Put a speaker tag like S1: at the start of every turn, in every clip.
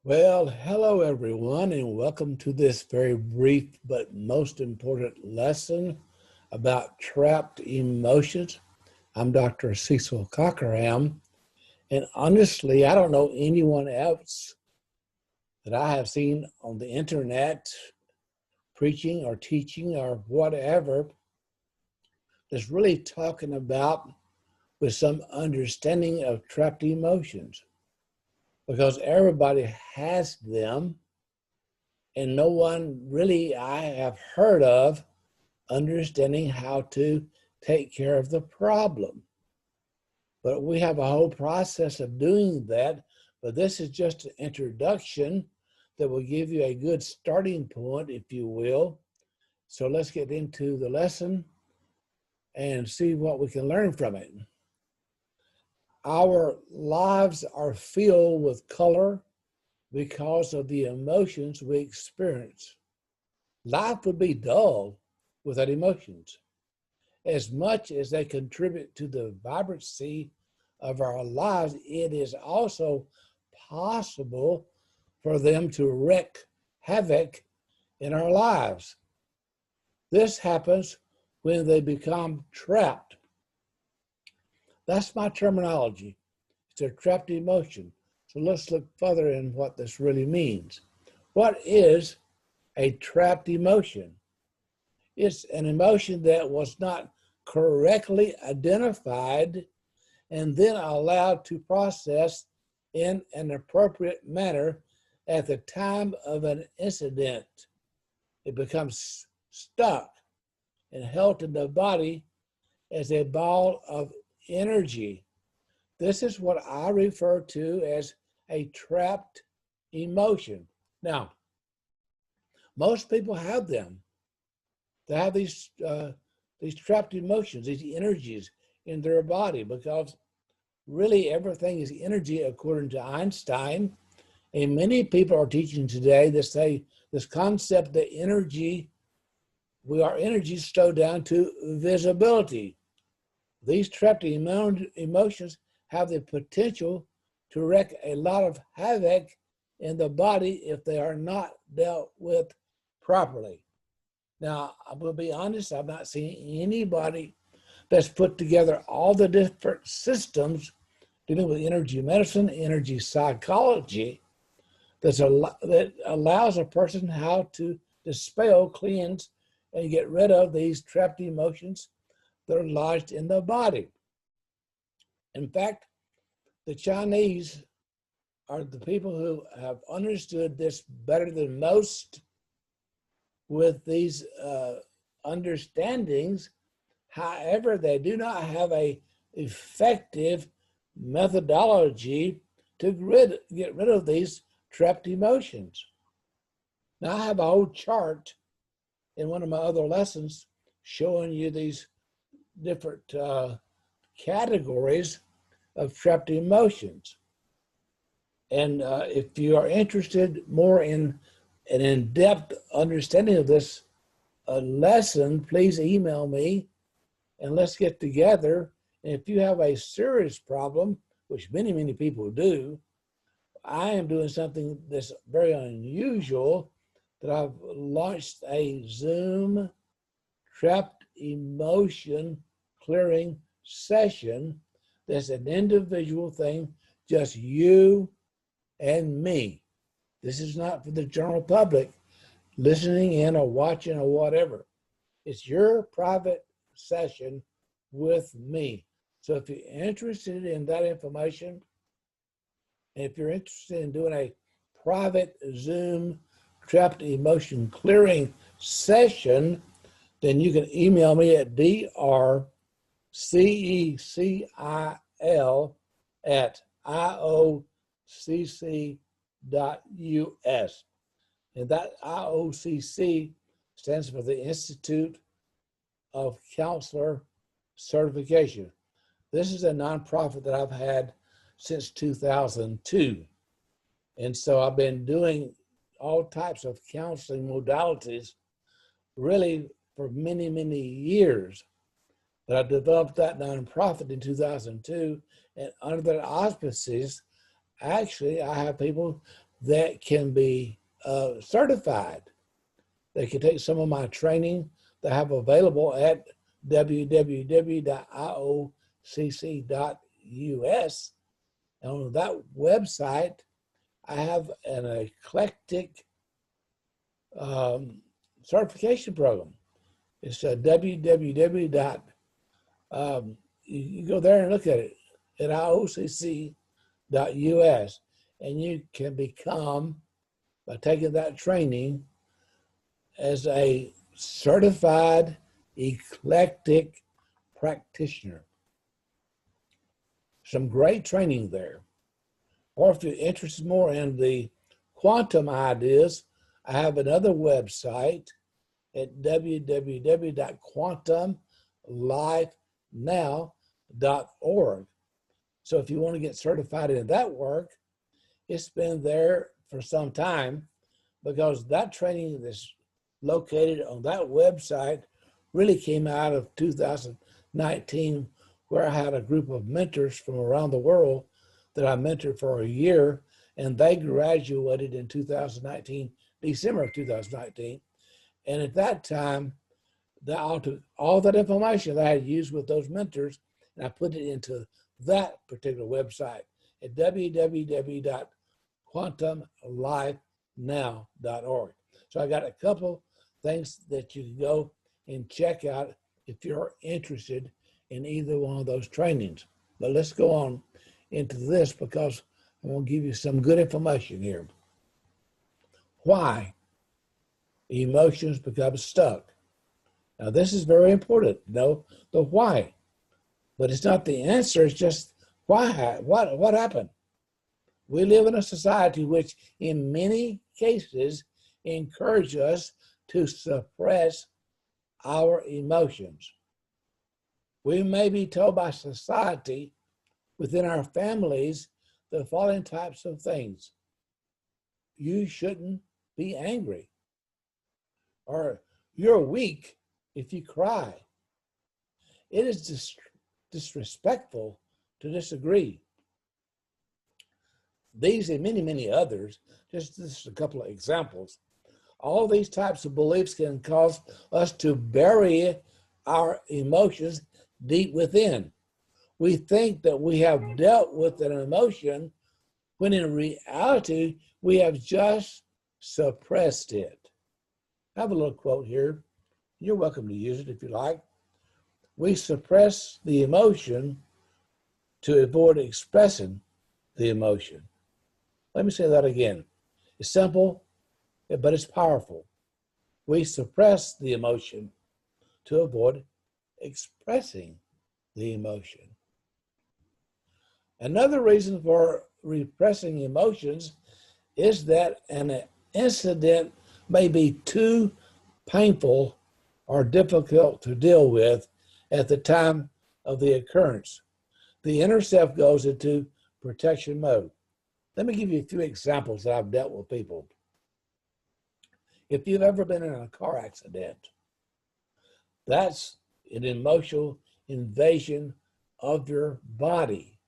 S1: Well, hello everyone, and welcome to this very brief but most important lesson about trapped emotions. I'm Dr. Cecil Cockerham, and honestly, I don't know anyone else that I have seen on the internet preaching or teaching or whatever that's really talking about with some understanding of trapped emotions, because everybody has them. And no one really I have heard of understanding how to take care of the problem. But we have a whole process of doing that. But this is just an introduction that will give you a good starting point, if you will. So let's get into the lesson and see what we can learn from it. Our lives are filled with color because of the emotions we experience. Life would be dull without emotions. As much as they contribute to the vibrancy of our lives, it is also possible for them to wreak havoc in our lives. This happens when they become trapped. That's my terminology. It's a trapped emotion. So let's look further in what this really means. What is a trapped emotion? It's an emotion that was not correctly identified and then allowed to process in an appropriate manner at the time of an incident. It becomes stuck and held in the body as a ball of energy. This is what I refer to as a trapped emotion. Now, most people have them. They have these trapped emotions, these energies in their body, because really everything is energy according to Einstein. And many people are teaching today that say this concept that our energy slowed down to visibility. These trapped emotions have the potential to wreak a lot of havoc in the body if they are not dealt with properly. Now, I will be honest, I've not seen anybody that's put together all the different systems dealing with energy medicine, energy psychology, that allows a person how to dispel, cleanse, and get rid of these trapped emotions that are lodged in the body. In fact, the Chinese are the people who have understood this better than most with these understandings. However, they do not have an effective methodology to get rid of these trapped emotions. Now, I have a whole chart in one of my other lessons showing you these different categories of trapped emotions. And if you are interested more in an in-depth understanding of this lesson, please email me and let's get together. And if you have a serious problem, which many, many people do, I am doing something that's very unusual, that I've launched a Zoom trapped emotion clearing session. That's an individual thing, just you and me. This is not for the general public listening in or watching or whatever. It's your private session with me. So if you're interested in that information, and if you're interested in doing a private Zoom trapped emotion clearing session, then you can email me at drcecil@iocc.us. And that IOCC stands for the Institute of Counselor Certification. This is a nonprofit that I've had since 2002. And so I've been doing all types of counseling modalities really for many, many years. But I developed that nonprofit in 2002, and under the auspices, actually, I have people that can be certified. They can take some of my training that I have available at www.iocc.us. And on that website, I have an eclectic certification program. It's www. You go there and look at it at iocc.us, and you can become, by taking that training, as a certified eclectic practitioner. Some great training there. Or if you're interested more in the quantum ideas, I have another website at www.quantumlifenow.org. So if you want to get certified in that work, it's been there for some time, because that training that's located on that website really came out of 2019, where I had a group of mentors from around the world that I mentored for a year, and they graduated in 2019, December of 2019. And at that time, all that information that I had used with those mentors, and I put it into that particular website at www.quantumlifenow.org. So I got a couple things that you can go and check out if you're interested in either one of those trainings. But let's go on into this, because I want to give you some good information here. Why emotions become stuck. Now, this is very important. Know the why, but it's not the answer. It's just why. What happened? We live in a society which, in many cases, encourages us to suppress our emotions. We may be told by society, within our families, the following types of things. You shouldn't be angry. Or you're weak if you cry. It is disrespectful to disagree. These and many, many others, just a couple of examples. All these types of beliefs can cause us to bury our emotions deep within. We think that we have dealt with an emotion, when in reality, we have just suppressed it. I have a little quote here. You're welcome to use it if you like. We suppress the emotion to avoid expressing the emotion. Let me say that again. It's simple, but it's powerful. We suppress the emotion to avoid expressing the emotion. Another reason for repressing emotions is that an incident may be too painful or difficult to deal with at the time of the occurrence. The inner self goes into protection mode. Let me give you a few examples that I've dealt with people. If you've ever been in a car accident, that's an emotional invasion of your body.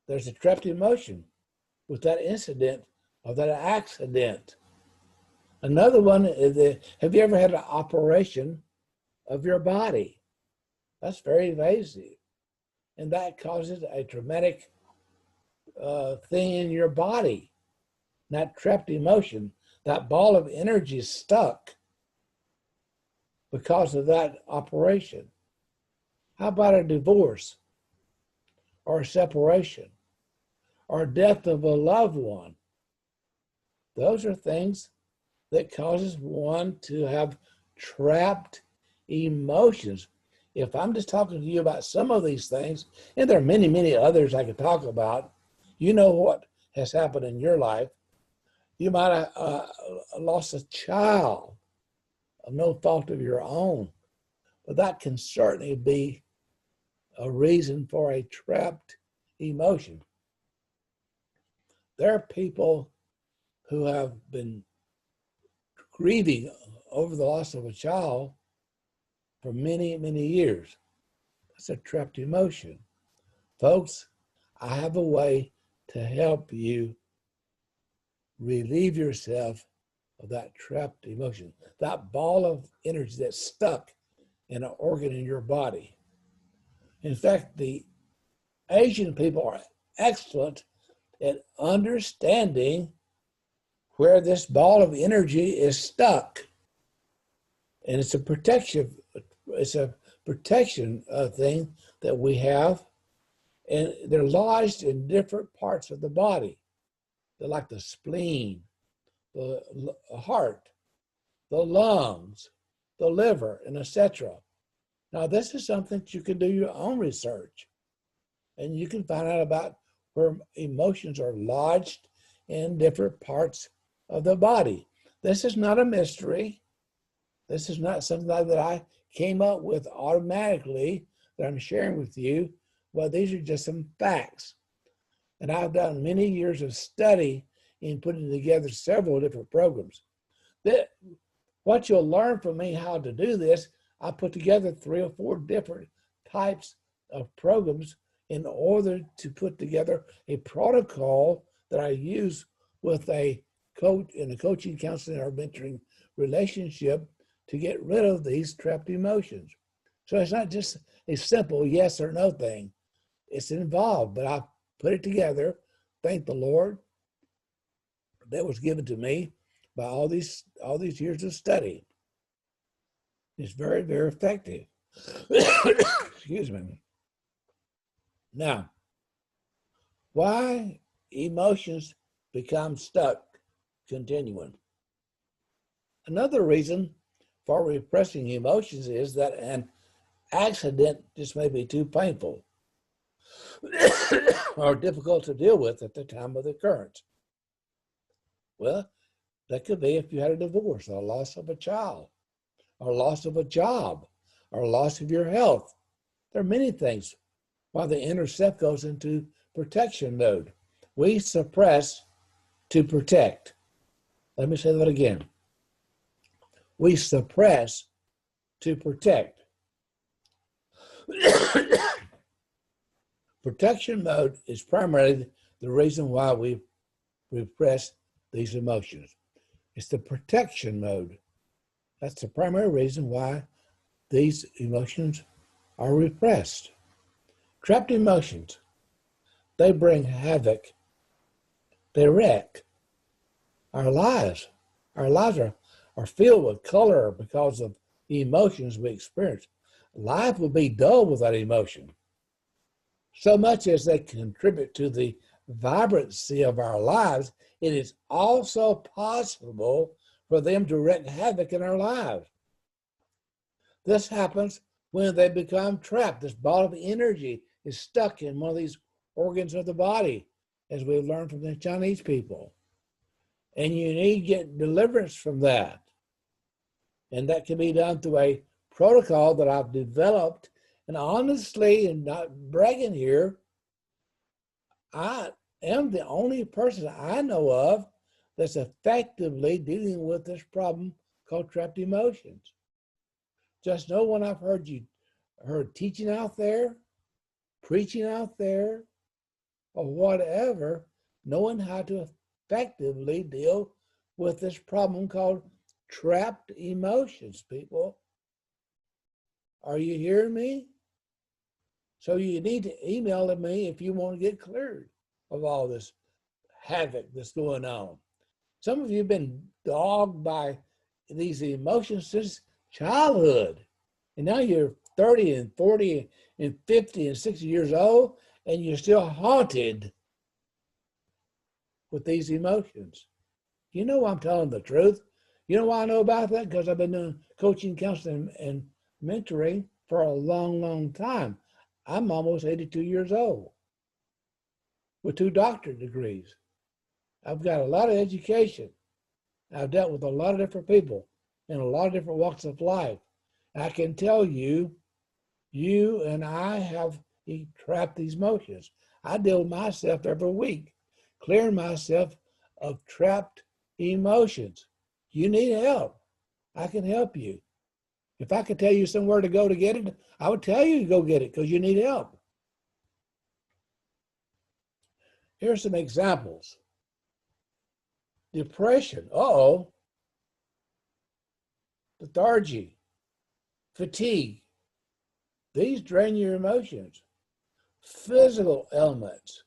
S1: There's a trapped emotion with that incident or that accident. Another one is, have you ever had an operation of your body? That's very invasive. And that causes a traumatic thing in your body. That trapped emotion, that ball of energy is stuck because of that operation. How about a divorce or a separation or death of a loved one? Those are things that causes one to have trapped emotions. If I'm just talking to you about some of these things, and there are many, many others I could talk about, you know what has happened in your life. You might have lost a child of no fault of your own, but that can certainly be a reason for a trapped emotion. There are people who have been grieving over the loss of a child for many, many years. That's a trapped emotion. Folks, I have a way to help you relieve yourself of that trapped emotion, that ball of energy that's stuck in an organ in your body. In fact, the Asian people are excellent at understanding where this ball of energy is stuck. And it's a protection thing that we have. And they're lodged in different parts of the body. They're like the spleen, the heart, the lungs, the liver, and etc. Now, this is something that you can do your own research. And you can find out about where emotions are lodged in different parts of the body. This is not a mystery. This is not something that I came up with automatically that I'm sharing with you. Well, these are just some facts. And I've done many years of study in putting together several different programs. What you'll learn from me how to do this, I put together 3 or 4 different types of programs in order to put together a protocol that I use with a coach in a coaching, counseling, or mentoring relationship to get rid of these trapped emotions. So it's not just a simple yes or no thing. It's involved, but I put it together. Thank the Lord. That was given to me by all these years of study. It's very, very effective. Excuse me. Now, why emotions become stuck continuing? Another reason for repressing emotions is that an accident just may be too painful or difficult to deal with at the time of the occurrence. Well, that could be if you had a divorce, or loss of a child, or loss of a job, or loss of your health. There are many things why the inner self goes into protection mode. We suppress to protect. Let me say that again. We suppress to protect. Protection mode is primarily the reason why we repress these emotions. It's the protection mode. That's the primary reason why these emotions are repressed. Trapped emotions, they bring havoc. They wreck our lives. Our lives are filled with color because of the emotions we experience. Life would be dull without emotion. So much as they contribute to the vibrancy of our lives, it is also possible for them to wreak havoc in our lives. This happens when they become trapped. This ball of energy is stuck in one of these organs of the body, as we've learned from the Chinese people. And you need to get deliverance from that. And that can be done through a protocol that I've developed. And honestly, and not bragging here, I am the only person I know of that's effectively dealing with this problem called trapped emotions. Just know when I've heard teaching out there, preaching out there, or whatever, knowing how to effectively deal with this problem called trapped emotions, people. Are you hearing me? So you need to email me if you want to get cleared of all this havoc that's going on. Some of you have been dogged by these emotions since childhood. And now you're 30 and 40 and 50 and 60 years old, and you're still haunted with these emotions. You know I'm telling the truth. You know why I know about that? Because I've been doing coaching, counseling, and mentoring for a long, long time. I'm almost 82 years old with 2 doctorate degrees. I've got a lot of education. I've dealt with a lot of different people in a lot of different walks of life. I can tell you, you and I have trapped these emotions. I deal with myself every week, clearing myself of trapped emotions. You need help. I can help you. If I could tell you somewhere to go to get it, I would tell you to go get it because you need help. Here's some examples. Depression, uh-oh. Lethargy, fatigue. These drain your emotions. Physical ailments.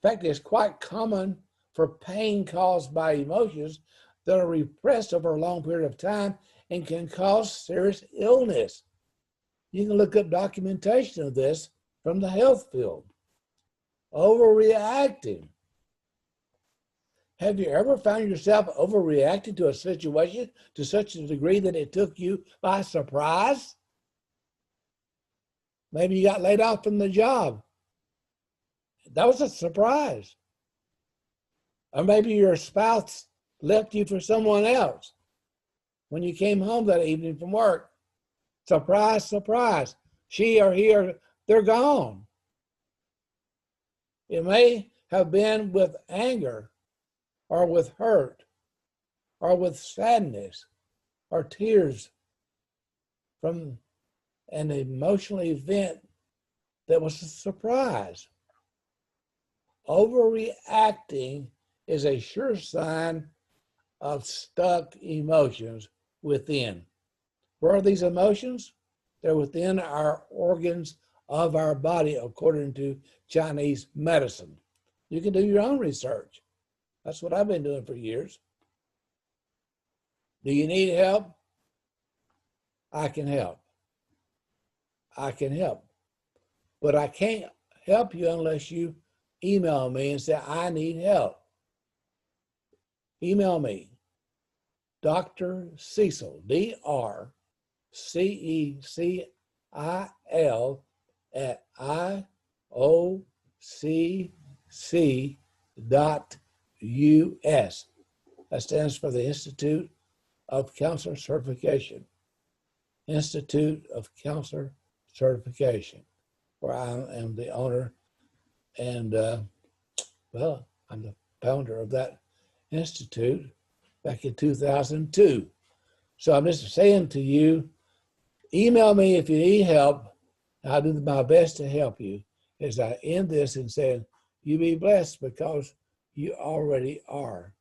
S1: In fact, it's quite common for pain caused by emotions that are repressed over a long period of time and can cause serious illness. You can look up documentation of this from the health field. Overreacting. Have you ever found yourself overreacting to a situation to such a degree that it took you by surprise? Maybe you got laid off from the job. That was a surprise. Or maybe your spouse left you for someone else when you came home that evening from work. Surprise, surprise. She or he, they're gone. It may have been with anger or with hurt or with sadness or tears from an emotional event that was a surprise. Overreacting is a sure sign of stuck emotions within. Where are these emotions? They're within our organs of our body, according to Chinese medicine. You can do your own research. That's what I've been doing for years. Do you need help? I can help. I can help. But I can't help you unless you email me and say, I need help. Email me, Dr. Cecil, DrCecil at IOCC.US. That stands for the Institute of Counselor Certification. Institute of Counselor Certification, where I am the owner and, well, I'm the founder of that institute back in 2002. So I'm just saying to you, email me if you need help. I'll do my best to help you as I end this and saying, you be blessed because you already are.